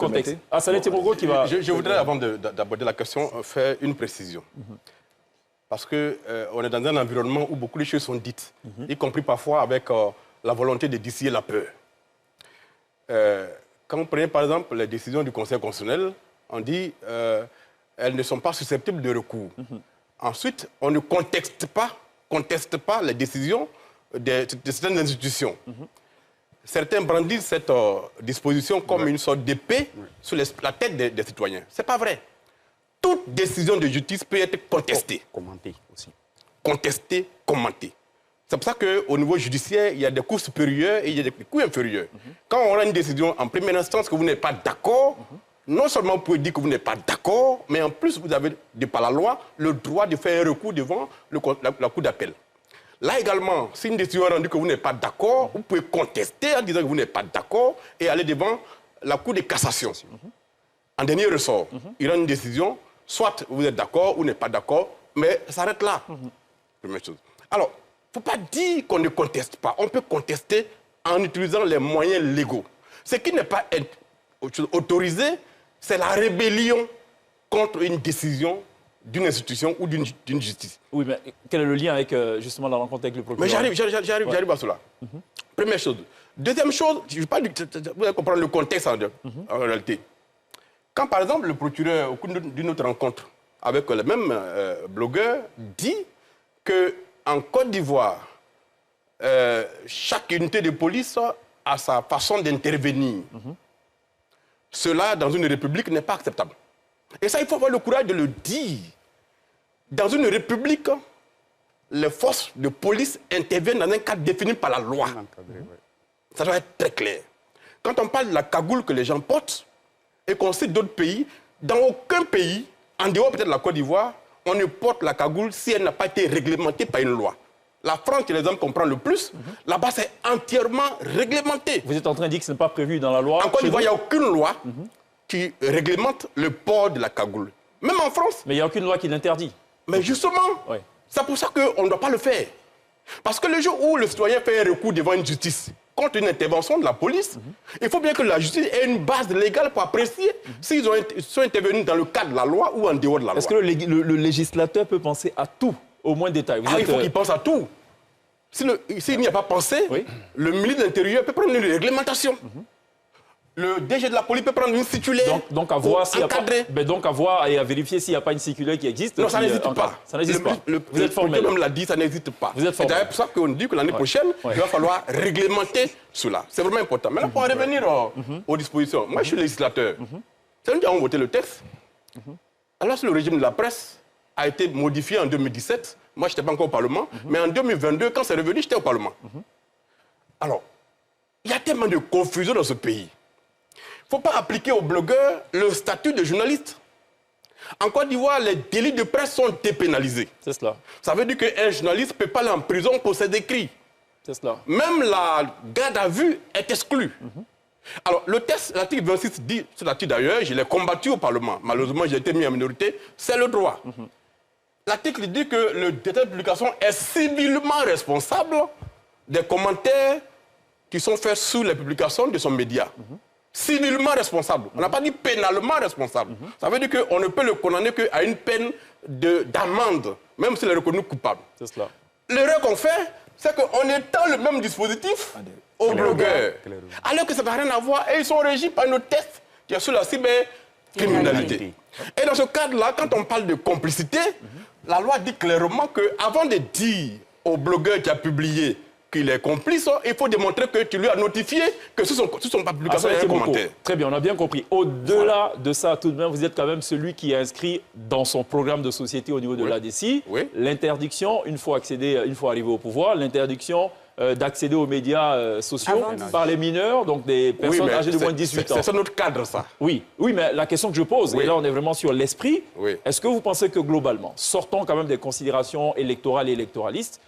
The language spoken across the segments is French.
contexte. Saleh Tebrogo qui va... Je voudrais, avant d'aborder la question, faire une précision. Parce qu'on est dans un environnement où beaucoup de choses sont dites, y compris parfois avec la volonté de distiller la peur. Quand on prend par exemple les décisions du Conseil constitutionnel, on dit elles ne sont pas susceptibles de recours. Ensuite, on ne conteste pas les décisions de certaines institutions. Certains brandissent cette disposition comme une sorte d'épée sur la tête des citoyens. Ce n'est pas vrai. Toute décision de justice peut être contestée. Commentée aussi. Contestée, commentée. C'est pour ça qu'au niveau judiciaire, il y a des cours supérieurs et il y a des cours inférieurs. Quand on rend une décision en première instance que vous n'êtes pas d'accord, non seulement vous pouvez dire que vous n'êtes pas d'accord, mais en plus vous avez, de par la loi, le droit de faire un recours devant la cour d'appel. Là également, si une décision est rendue que vous n'êtes pas d'accord, vous pouvez contester en disant que vous n'êtes pas d'accord et aller devant la cour de cassation. En dernier ressort, il rend une décision, soit vous êtes d'accord ou n'êtes pas d'accord, mais ça s'arrête là. Première chose. Alors, il ne faut pas dire qu'on ne conteste pas. On peut contester en utilisant les moyens légaux. Ce qui n'est pas autorisé, c'est la rébellion contre une décision d'une institution ou d'une justice. Oui, mais quel est le lien avec, justement, la rencontre avec le procureur? Mais j'arrive à cela. Première chose. Deuxième chose, vous allez comprendre le contexte en réalité. Quand, par exemple, le procureur, au cours d'une autre rencontre avec le même blogueur, dit qu'en Côte d'Ivoire, chaque unité de police a sa façon d'intervenir. Cela, dans une république, n'est pas acceptable. Et ça, il faut avoir le courage de le dire. Dans une république, les forces de police interviennent dans un cadre défini par la loi. Ça doit être très clair. Quand on parle de la cagoule que les gens portent, et qu'on sait d'autres pays, dans aucun pays, en dehors peut-être de la Côte d'Ivoire, on ne porte la cagoule si elle n'a pas été réglementée par une loi. La France, qui est l'exemple qu'on prend le plus, là-bas, c'est entièrement réglementé. Vous êtes en train de dire que ce n'est pas prévu dans la loi? En Côte d'Ivoire, il n'y a aucune loi qui réglemente le port de la cagoule. Même en France. Mais il n'y a aucune loi qui l'interdit. Mais justement, c'est pour ça qu'on ne doit pas le faire. Parce que le jour où le citoyen fait un recours devant une justice contre une intervention de la police, il faut bien que la justice ait une base légale pour apprécier s'ils sont intervenus dans le cadre de la loi ou en dehors de la loi. Est-ce que le législateur peut penser à tout, au moins détail? Il faut qu'il pense à tout. S'il n'y a pas pensé, le ministre de l'Intérieur peut prendre une réglementation. Le DG de la police peut prendre une circulaire donc à voir s'il y a pas, donc à voir et à vérifier s'il n'y a pas une circulaire qui existe. Non, ça n'existe pas. Ça n'existe pas. Vous êtes formel. Même l'a dit, ça n'existe pas. Vous êtes formel. C'est pour ça qu'on dit que l'année prochaine, il va falloir réglementer cela. C'est vraiment important. Maintenant, pour en revenir aux dispositions, moi je suis législateur. C'est nous qui avons voté le texte. Alors, le régime de la presse a été modifié en 2017. Moi, je n'étais pas encore au Parlement. Mais en 2022, quand c'est revenu, j'étais au Parlement. Alors, il y a tellement de confusion dans ce pays. Il ne faut pas appliquer aux blogueurs le statut de journaliste. En Côte d'Ivoire, les délits de presse sont dépénalisés. C'est cela. Ça veut dire qu'un journaliste ne peut pas aller en prison pour ses écrits. C'est cela. Même la garde à vue est exclue. Alors, le texte, l'article 26 dit, ce statut d'ailleurs, je l'ai combattu au Parlement. Malheureusement, j'ai été mis en minorité. C'est le droit. L'article dit que le directeur de publication est civilement responsable des commentaires qui sont faits sur les publications de son média. Civilement responsable. On n'a pas dit pénalement responsable. Ça veut dire qu'on ne peut le condamner qu'à une peine d'amende, même s'il est reconnu coupable. C'est cela. L'erreur qu'on fait, c'est qu'on étend le même dispositif aux blogueurs. Alors que ça n'a rien à voir. Et ils sont régis par nos tests qui est sur la cybercriminalité. Et dans ce cadre-là, quand on parle de complicité, la loi dit clairement qu'avant de dire au blogueur qui a publié qu'il est complice, il faut démontrer que tu lui as notifié que sur son publication, il y a un commentaire. Très bien, on a bien compris. Au-delà de ça, tout de même, vous êtes quand même celui qui a inscrit dans son programme de société au niveau de l'ADCI l'interdiction, une fois arrivé au pouvoir, l'interdiction d'accéder aux médias sociaux par les mineurs, donc des personnes âgées de moins de 18 ans. C'est notre cadre, ça. Oui, mais la question que je pose, et là on est vraiment sur l'esprit, est-ce que vous pensez que globalement, sortons quand même des considérations électorales et électoralistes,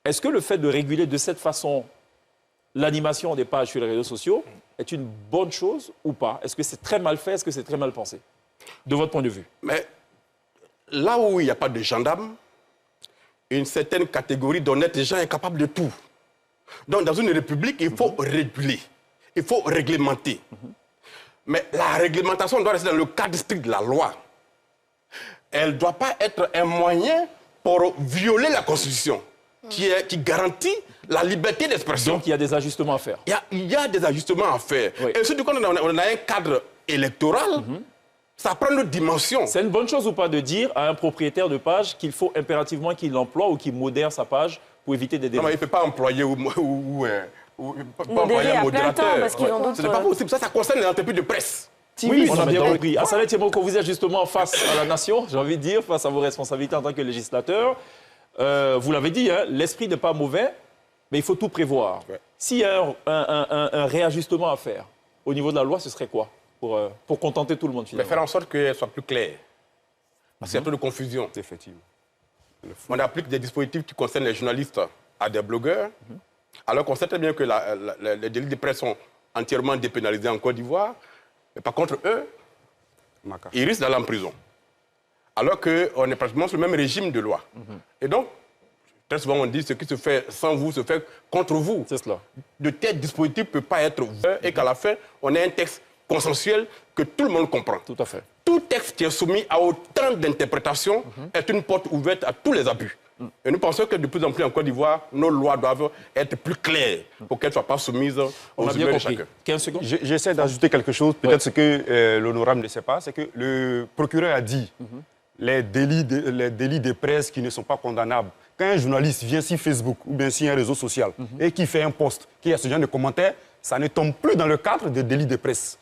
est-ce que le fait de réguler de cette façon l'animation des pages sur les réseaux sociaux est une bonne chose ou pas? Est-ce que c'est très mal fait? Est-ce que c'est très mal pensé? De votre point de vue. Mais là où il n'y a pas de gendarmes, une certaine catégorie d'honnêtes gens est capable de tout. Donc dans une république, il faut réguler, il faut réglementer. Mais la réglementation doit rester dans le cadre strict de la loi. Elle ne doit pas être un moyen pour violer la Constitution, qui garantit la liberté d'expression. Donc il y a des ajustements à faire. Il y a des ajustements à faire. Oui. Et surtout quand on a un cadre électoral, ça prend une autre dimension. C'est une bonne chose ou pas de dire à un propriétaire de page qu'il faut impérativement qu'il emploie ou qu'il modère sa page pour éviter des délais? Non, mais il ne peut pas employer modérer un modérateur. Parce qu'ils ont d'autres... Ce n'est pas possible. Ça concerne les entreprises de presse. Oui, on a bien compris. Assalet Tiemoko, vous êtes justement face à la nation, j'ai envie de dire, face à vos responsabilités en tant que législateur. Vous l'avez dit, hein, l'esprit n'est pas mauvais, mais il faut tout prévoir. Ouais. S'il y a un réajustement à faire au niveau de la loi, ce serait quoi pour contenter tout le monde finalement? Mais faire en sorte qu'elle soit plus claire. Parce qu'il y a trop de confusion. Effectivement. On applique des dispositifs qui concernent les journalistes à des blogueurs, alors qu'on sait très bien que les délits de presse sont entièrement dépénalisés en Côte d'Ivoire. Mais par contre, eux, ils risquent d'aller en prison. Alors qu'on est pratiquement sur le même régime de loi. Et donc, très souvent, on dit ce qui se fait sans vous se fait contre vous. C'est cela. De tels dispositifs ne peuvent pas être ouverts et qu'à la fin, on ait un texte consensuel que tout le monde comprend. Tout à fait. Tout texte qui est soumis à autant d'interprétations est une porte ouverte à tous les abus. Et nous pensons que de plus en plus en Côte d'Ivoire, nos lois doivent être plus claires pour qu'elles ne soient pas soumises aux humeurs de chacun. 15 secondes. J'essaie d'ajouter quelque chose, peut-être ce que l'honorable ne sait pas, c'est que le procureur a dit les délits de presse qui ne sont pas condamnables. Quand un journaliste vient sur Facebook ou bien sur un réseau social et qui fait un post, qui a ce genre de commentaires, ça ne tombe plus dans le cadre des délits de presse.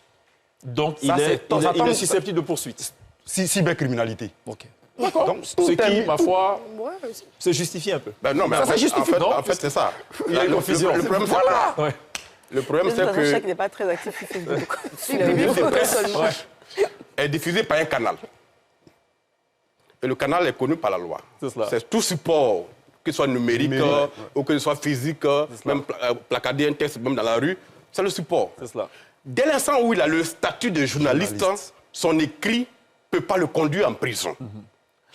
Donc il est susceptible de poursuite. Cybercriminalité. Ok. D'accord. Ce qui, ma foi, se justifie un peu. Ben non, mais ça justifie. En fait, c'est ça. Il y a une confusion. Le problème, c'est quoi? Le problème, c'est que... Chèque n'est pas très actif sur Facebook. Le presse est diffusé par un canal. Et le canal est connu par la loi. C'est tout support, que ce soit numérique ou que ce soit physique, même placarder un texte, même dans la rue, c'est le support. C'est cela. Dès l'instant où il a le statut de journaliste, son écrit ne peut pas le conduire en prison.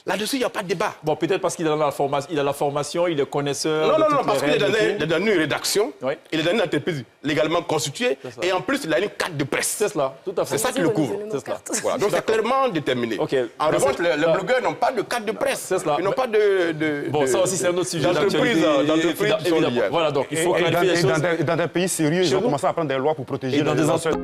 Là-dessus, il n'y a pas de débat. Bon, peut-être parce qu'il a la formation, il est connaisseur. Non, parce qu'il est dans une rédaction, il est dans une entreprise légalement constituée, et en plus, il a une carte de presse. C'est cela, tout à fait. C'est ça qui le couvre. Voilà. Donc, c'est clairement déterminé. En revanche, les blogueurs n'ont pas de carte de presse. C'est cela. Ils n'ont pas de bon, ça aussi, c'est un autre sujet d'entreprise. Voilà, donc il faut clarifier les choses. Et dans des pays sérieux, ils ont commencé à prendre des lois pour protéger les lanceurs.